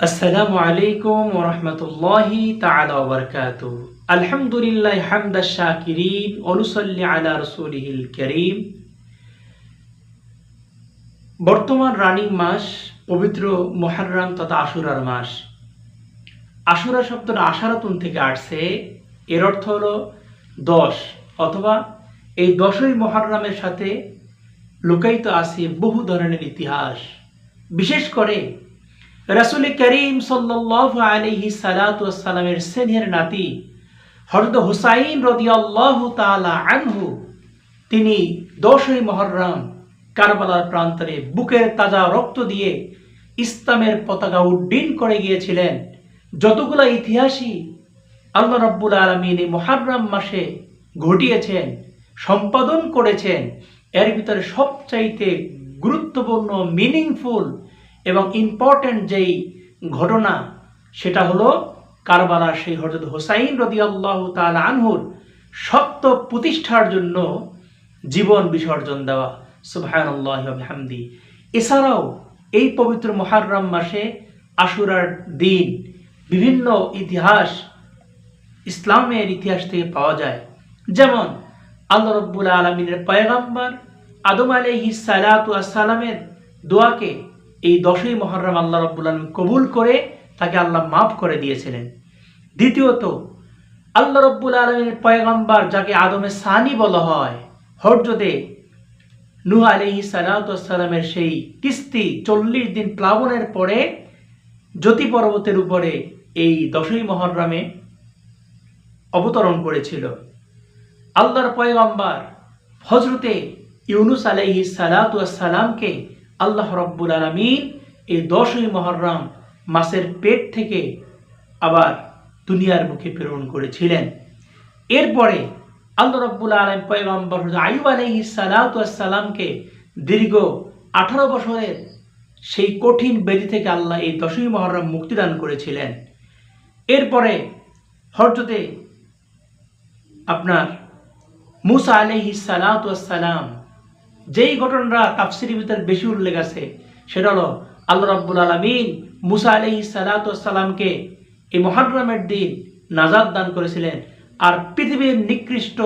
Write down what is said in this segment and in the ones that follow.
আসসালামু আলাইকুম ওয়া রাহমাতুল্লাহি তাআলা ওয়া বারাকাতুহু। আলহামদুলিল্লাহি হামদাশ শাকিরিন ওয়া নুসাল্লি আলা রাসূলিহিল কারীম। বর্তমান রানিং মাস পবিত্র মুহররম তথা আশুরার মাস। আশুরা শব্দটা আশারাতুন থেকে আসছে। এর অর্থ হলো 10 অথবা এই 10ই মুহররমের সাথে লুকায়িত আছে বহু ধরনের ইতিহাস। বিশেষ করে রাসূল করিম সাল্লাল্লাহু আলাইহি সাল্লাতু ওয়াস সালামের সেনের নাতি হযরত হুসাইন রাদিয়াল্লাহু তাআলা আনহু তিনি 10ই মুহররম কারবালার প্রান্তরে বুকের তাজা রক্ত দিয়ে ইসলামের পতাকা উড্ডীন করে গিয়েছিলেন। যতগুলো ইতিহাসই আল্লাহ রাব্বুল আলামিন এই মুহররম মাসে ঘটিয়েছেন, সম্পাদন করেছেন, এর ভিতরে সবচাইতে গুরুত্বপূর্ণ, মিনিংফুল এবং ইম্পর্টেন্ট যেই ঘটনা সেটা হলো কারবালার সেই হযরত হুসাইন রাদিয়াল্লাহু তাআলা আনহুর সত্য প্রতিষ্ঠার জন্য জীবন বিসর্জন দেওয়া। সুবহানাল্লাহি ওয়া বিহামদি। এছাড়াও এই পবিত্র মুহররম মাসে আশুরার দিন বিভিন্ন ইতিহাস ইসলামের ইতিহাস থেকে পাওয়া যায়। যেমন আল্লাহ রাব্বুল আলামিনের পয়গম্বর আদম আলাইহিস সালাতু ওয়াস সালামের দোয়াকে এই 10ই মুহররম আল্লাহ রাব্বুল আলামিন কবুল করে তাকে আল্লাহ মাফ করে দিয়েছিলেন। দ্বিতীয়ত আল্লাহ রাব্বুল আলামিনের পয়গম্বর যাকে আদমের সানি বলা হয়, হযরতে নূহ আলাইহিস সালাতু ওয়াস সালামের সেই কিস্তি 40 দিন প্লাবনের পরে জ্যোতি পর্বতের উপরে এই 10ই মুহররমে অবতরণ করেছিল। আল্লাহর পয়গম্বর হযরতে ইউনুস আলাইহিস সালাতু ওয়াস সালামকে আল্লাহ রাব্বুল আলামিন এই 10ই মুহররম মাসের পেট থেকে আবার দুনিয়ার মুখে প্রেরণ করেছিলেন। এরপরে আল্লাহ রাব্বুল আলামিন পয়গম্বর আইয়ুব আলাইহিস সালাতু ওয়াস সালামকে দীর্ঘ 18 বছরের সেই কঠিন ব্যাধি থেকে আল্লাহ এই 10ই মুহররম মুক্তিদান করেছিলেন। এরপরে হযরতে আপনার মুসা আলাইহিস সালাতু ওয়াস সালাম, যেই ঘটনাটা তাফসীরের ভিতরে বেশি উল্লেখ আছে সেটা হলো আল্লাহ রাব্বুল আলামিন মুসা আলাইহিস সালাতু ওয়াস সালামকে এই মুহররমের দিন নাজাত দান করেছিলেন আর পৃথিবীর নিকৃষ্ট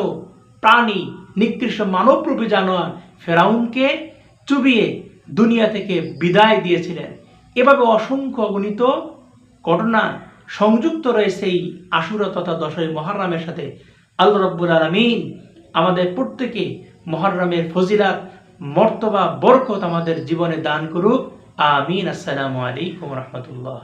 প্রাণী, নিকৃষ্ট মানবরূপী জানোয়ার ফেরাউনকে চুবিয়ে দুনিয়া থেকে বিদায় দিয়েছিলেন। এভাবে অসংখ্য অগণিত ঘটনা সংযুক্ত রয়েছে এই আশুরা তথা 10ই মুহররমের সাথে। আল্লাহ রাব্বুল আলামিন আমাদের প্রত্যেকে মুহররমের ফজিলত, মর্তবা, বরকত আমাদের জীবনে দান করুক। আমিন। আসসালামু আলাইকুম ওয়া রাহমাতুল্লাহ।